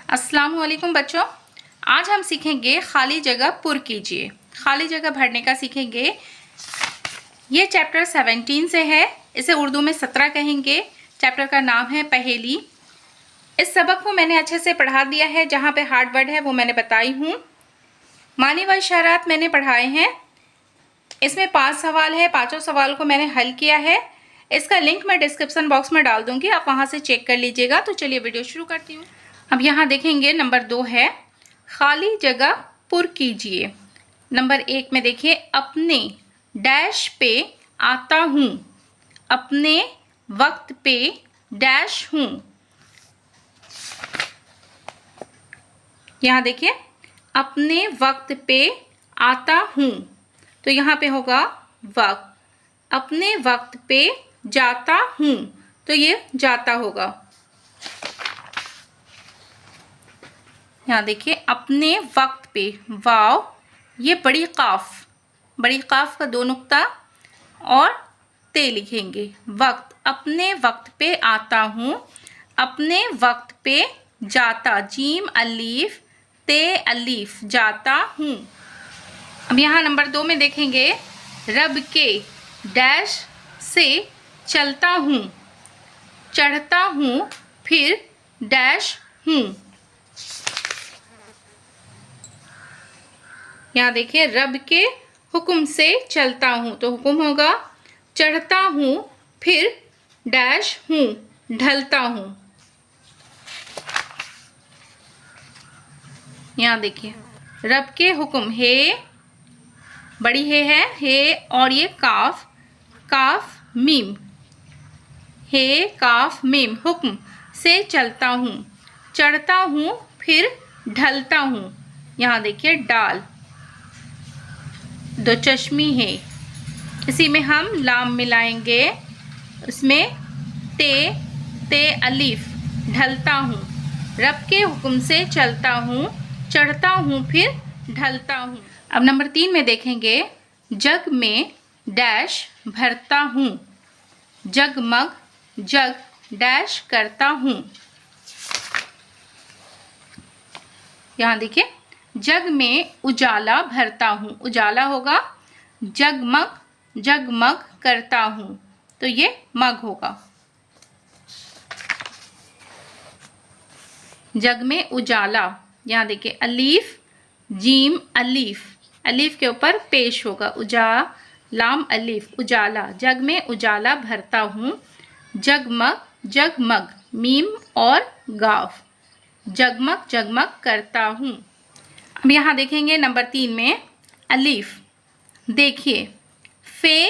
अस्सलाम वालेकुम बच्चों, आज हम सीखेंगे खाली जगह पुर कीजिए। खाली जगह भरने का सीखेंगे। ये चैप्टर 17 से है। इसे उर्दू में 17 कहेंगे। चैप्टर का नाम है पहेली। इस सबक को मैंने अच्छे से पढ़ा दिया है। जहाँ पे हार्ड वर्ड है वो मैंने बताई हूँ। मानी व इशारात मैंने पढ़ाए हैं। इसमें 5 सवाल है। 5 सवाल को मैंने हल किया है। इसका लिंक मैं डिस्क्रिप्शन बॉक्स में डाल दूंगी, आप वहाँ से चेक कर लीजिएगा। तो चलिए वीडियो शुरू करती हूँ। अब यहाँ देखेंगे नंबर 2 है खाली जगह पुर कीजिए। नंबर 1 में देखिए, अपने डैश पे आता हूँ, अपने वक्त पे डैश हूँ। यहाँ देखिए, अपने वक्त पे आता हूँ, तो यहाँ पे होगा वक्त। अपने वक्त पे जाता हूँ, तो ये जाता होगा। यहाँ देखिए, अपने वक्त पे वाव, ये बड़ी काफ का 2 नुक्ता और ते लिखेंगे। वक्त, अपने वक्त पे आता हूँ, अपने वक्त पे जाता, जीम अलीफ ते अलीफ, जाता हूँ। अब यहाँ नंबर 2 में देखेंगे, रब के डैश से चलता हूँ, चढ़ता हूँ, फिर डैश हूँ। यहाँ देखिए, रब के हुक्म से चलता हूँ, तो हुक्म होगा। चढ़ता हूँ, फिर डैश हूँ, ढलता हूँ। यहाँ देखिए, रब के हुक्म, हे बड़ी है हे, और ये काफ मीम, हे काफ मीम, हुक्म से चलता हूँ, चढ़ता हूँ, फिर ढलता हूँ। यहाँ देखिए, डाल 2 चश्मी है, इसी में हम लाम मिलाएंगे। उसमें ते अलीफ, ढलता हूँ। रब के हुक्म से चलता हूँ, चढ़ता हूँ, फिर ढलता हूँ। अब नंबर 3 में देखेंगे, जग में डैश भरता हूँ, जगमग जग डैश करता हूँ। यहाँ देखिए, जग में उजाला भरता हूँ, उजाला होगा। जगमग करता हूँ, तो ये मग होगा। जग में उजाला, यहाँ देखिए, अलीफ जीम अलीफ, अलीफ के ऊपर पेश होगा, लाम अलीफ, उजाला। जग में उजाला भरता हूँ, जगमग मीम और गाफ, जगमग करता हूँ। अब यहाँ देखेंगे नंबर 3 में, अलीफ, देखिए, फे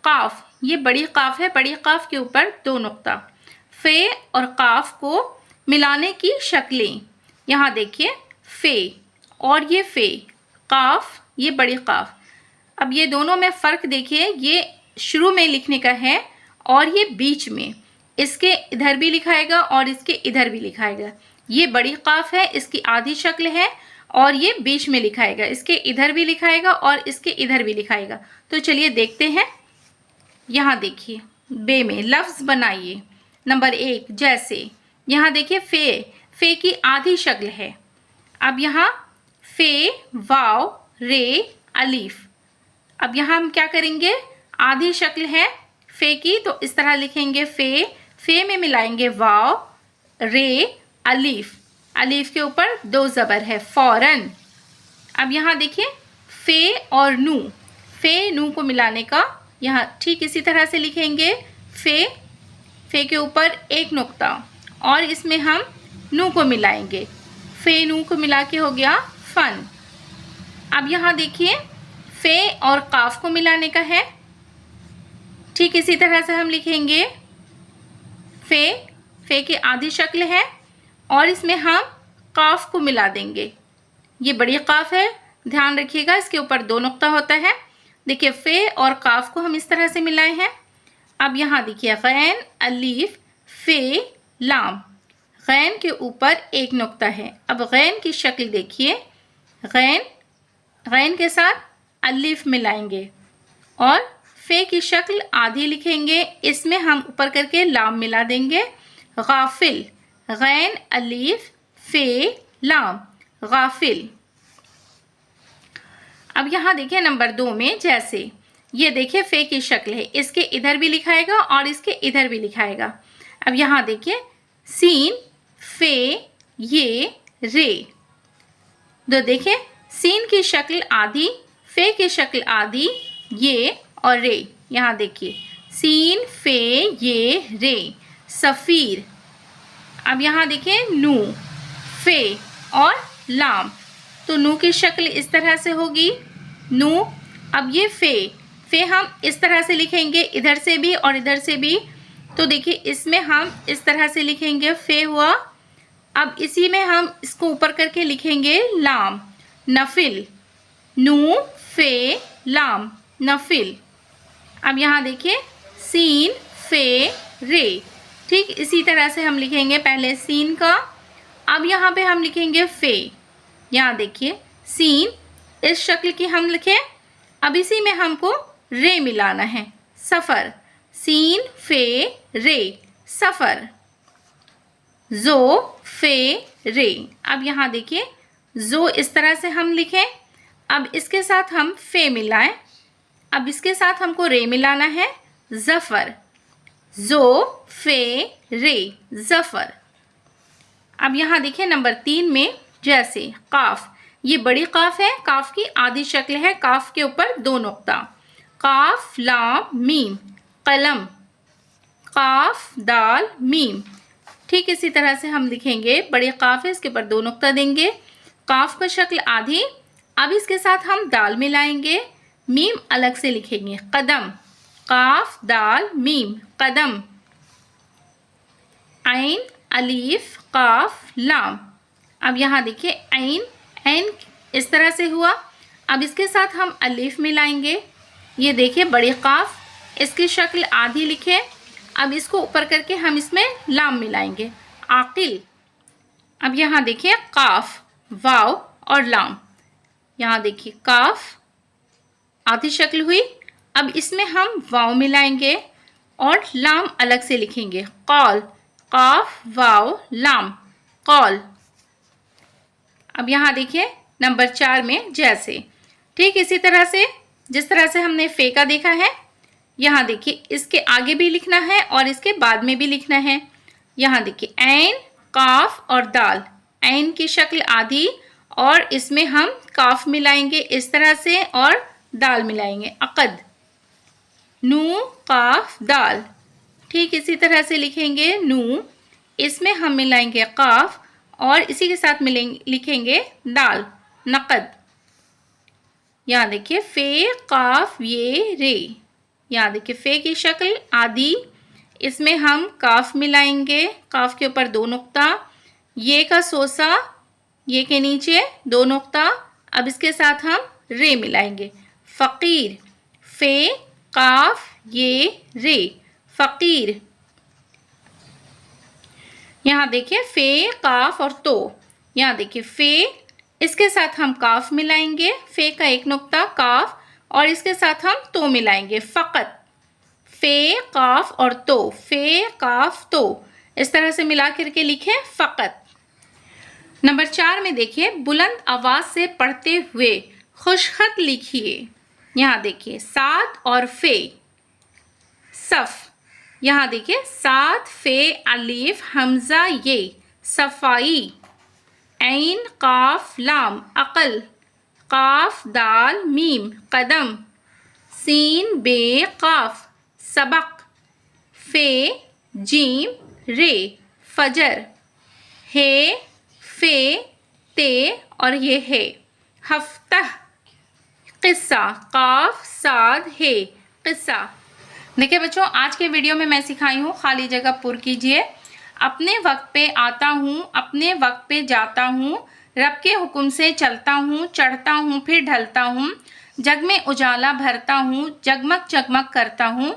काफ, ये बड़ी काफ है, बड़ी काफ के ऊपर 2 नुक्ता। फे और काफ को मिलाने की शक्लें, यहाँ देखिए, फे और ये फे, काफ, ये बड़ी काफ। अब ये दोनों में फ़र्क देखिए, ये शुरू में लिखने का है और ये बीच में, इसके इधर भी लिखाएगा और इसके इधर भी लिखाएगा। ये बड़ी काफ है, इसकी आधी शक्ल है, और ये बीच में लिखाएगा, इसके इधर भी लिखाएगा और इसके इधर भी लिखाएगा। तो चलिए देखते हैं। यहाँ देखिए, बे में लफ्ज़ बनाइए। नंबर 1, जैसे, यहाँ देखिए, फे की आधी शक्ल है। अब यहाँ फे वाव रे अलीफ। अब यहाँ हम क्या करेंगे, आधी शक्ल है फे की, तो इस तरह लिखेंगे, फे में मिलाएंगे वाव रे अलीफ, अलीफ के ऊपर 2 ज़बर है, फौरन। अब यहाँ देखिए, फे और नू को मिलाने का, यहाँ ठीक इसी तरह से लिखेंगे, फे के ऊपर 1 नुक्ता और इसमें हम नू को मिलाएंगे, फे नू को मिला के हो गया फन। अब यहाँ देखिए, फे और काफ को मिलाने का है, ठीक इसी तरह से हम लिखेंगे, फे की आधी शक्ल है और इसमें हम काफ को मिला देंगे। ये बड़ी काफ है, ध्यान रखिएगा, इसके ऊपर 2 नुक्ता होता है। देखिए, फे और काफ को हम इस तरह से मिलाए हैं। अब यहाँ देखिए, गैन अलीफ फे लाम, गैन के ऊपर 1 नुक्ता है। अब गैन की शक्ल देखिए, गैन के साथ अलीफ मिलाएंगे और फे की शक्ल आधी लिखेंगे, इसमें हम ऊपर करके लाम मिला देंगे। गाफिल, गैन अलीफ फे लाम गाफिल। अब यहाँ देखिए नंबर 2 में जैसे ये देखिए फे की शक्ल है, इसके इधर भी लिखाएगा और इसके इधर भी लिखाएगा। अब यहाँ देखिए सीन फे ये रे, तो देखिए सीन की शक्ल आधी, फे की शक्ल आधी, ये और रे। यहाँ देखिए सीन फे ये रे सफ़ीर। अब यहाँ देखिए नू फे और लाम, तो नू की शक्ल इस तरह से होगी नू। अब ये फे हम इस तरह से लिखेंगे, इधर से भी और इधर से भी, तो देखिए इसमें हम इस तरह से लिखेंगे फे हुआ। अब इसी में हम इसको ऊपर करके लिखेंगे लाम नफिल, नू फे लाम नफिल। अब यहाँ देखिए सीन फे रे, ठीक इसी तरह से हम लिखेंगे पहले सीन का। अब यहाँ पे हम लिखेंगे फे, यहाँ देखिए सीन इस शक्ल की हम लिखें। अब इसी में हमको रे मिलाना है सफ़र, सीन फे रे सफ़र। जो फे रे, अब यहाँ देखिए जो इस तरह से हम लिखें। अब इसके साथ हम फे मिलाएं, अब इसके साथ हमको रे मिलाना है ज़फ़र, जो फे रे ज़फ़र। अब यहाँ देखिए नंबर 3 में जैसे काफ, ये बड़ी काफ है, काफ की आधी शक्ल है, काफ के ऊपर 2 नुक्ता, काफ लाम मीम कलम, काफ दाल मीम। ठीक इसी तरह से हम लिखेंगे, बड़ी काफ है इसके ऊपर 2 नुक्ता देंगे, काफ का शक्ल आधी। अब इसके साथ हम दाल मिलाएंगे, मीम अलग से लिखेंगे कदम, काफ दाल मीम कदम। ऐन अलीफ काफ लाम, अब यहाँ देखिए ऐन, ऐन इस तरह से हुआ। अब इसके साथ हम अलीफ मिलाएंगे, ये देखिए बड़ी काफ, इसकी शक्ल आधी लिखे। अब इसको ऊपर करके हम इसमें लाम मिलाएंगे आकिल। अब यहाँ देखिए काफ वाव और लाम, यहाँ देखिए काफ आधी शक्ल हुई। अब इसमें हम वाव मिलाएंगे और लाम अलग से लिखेंगे कौल, काफ वाव लाम कौल। अब यहाँ देखिए नंबर 4 में जैसे, ठीक इसी तरह से जिस तरह से हमने फे का देखा है, यहाँ देखिए इसके आगे भी लिखना है और इसके बाद में भी लिखना है। यहाँ देखिए ऐन काफ और दाल, ऐन की शक्ल आधी और इसमें हम काफ मिलाएंगे इस तरह से और दाल मिलाएंगे अकद, नू काफ दाल। ठीक इसी तरह से लिखेंगे नू, इसमें हम मिलाएंगे काफ और इसी के साथ लिखेंगे दाल नकद। यहाँ देखिए फे काफ ये रे, यहाँ देखिए फे की शक्ल आधी, इसमें हम काफ मिलाएंगे, काफ के ऊपर 2 नुक्ता, ये का सोसा, ये के नीचे 2 नुक्ता। अब इसके साथ हम रे मिलाएंगे फ़कीर, फे काफ ये रे फ़कीर। यहाँ देखिए फे काफ और तो, यहाँ देखिए फे, इसके साथ हम काफ मिलाएंगे, फे का 1 नुक्ता काफ और इसके साथ हम तो मिलाएंगे फ़कत, फे काफ और तो, फे काफ तो, इस तरह से मिला करके लिखें फ़कत। नंबर 4 में देखिए बुलंद आवाज से पढ़ते हुए खुशखत लिखिए। यहाँ देखिए साद और फे सफ, यहाँ देखिए साद फे अलीफ हमजा ये सफाई, ऐन काफ लाम अकल, काफ दाल मीम कदम, सीन बे काफ सबक, फे जीम रे फजर, हे फे ते और ये है हफ्ता, किस्सा काफ साद है किस्सा। देखिए बच्चों, आज के वीडियो में मैं सिखाई हूँ खाली जगह पुर कीजिए। अपने वक्त पे आता हूँ, अपने वक्त पे जाता हूँ, रब के हुक्म से चलता हूँ, चढ़ता हूँ फिर ढलता हूँ, जग में उजाला भरता हूँ, जगमग जगमग करता हूँ।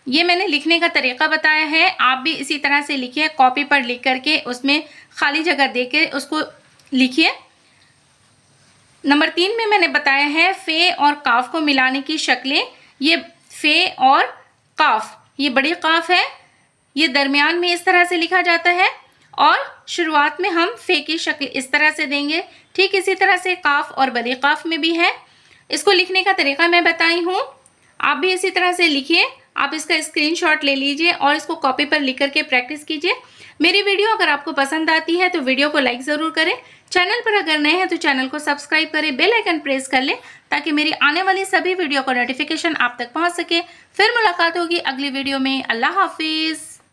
ये मैंने लिखने का तरीका बताया है, आप भी इसी तरह से लिखिए, कॉपी पर लिख करके उसमें खाली जगह दे के उसको लिखिए। नंबर 3 में मैंने बताया है फे और काफ को मिलाने की शक्लें। ये फे और काफ, ये बड़ी काफ है, ये दरमियान में इस तरह से लिखा जाता है और शुरुआत में हम फे की शक्ल इस तरह से देंगे। ठीक इसी तरह से काफ और बड़ी काफ में भी है। इसको लिखने का तरीका मैं बताई हूँ, आप भी इसी तरह से लिखिए। आप इसका स्क्रीनशॉट ले लीजिए और इसको कॉपी पर लिख करके प्रैक्टिस कीजिए। मेरी वीडियो अगर आपको पसंद आती है तो वीडियो को लाइक ज़रूर करें। चैनल पर अगर नए हैं तो चैनल को सब्सक्राइब करें, बेल आइकन प्रेस कर लें ताकि मेरी आने वाली सभी वीडियो का नोटिफिकेशन आप तक पहुंच सके। फिर मुलाकात होगी अगली वीडियो में। अल्लाह हाफिज़।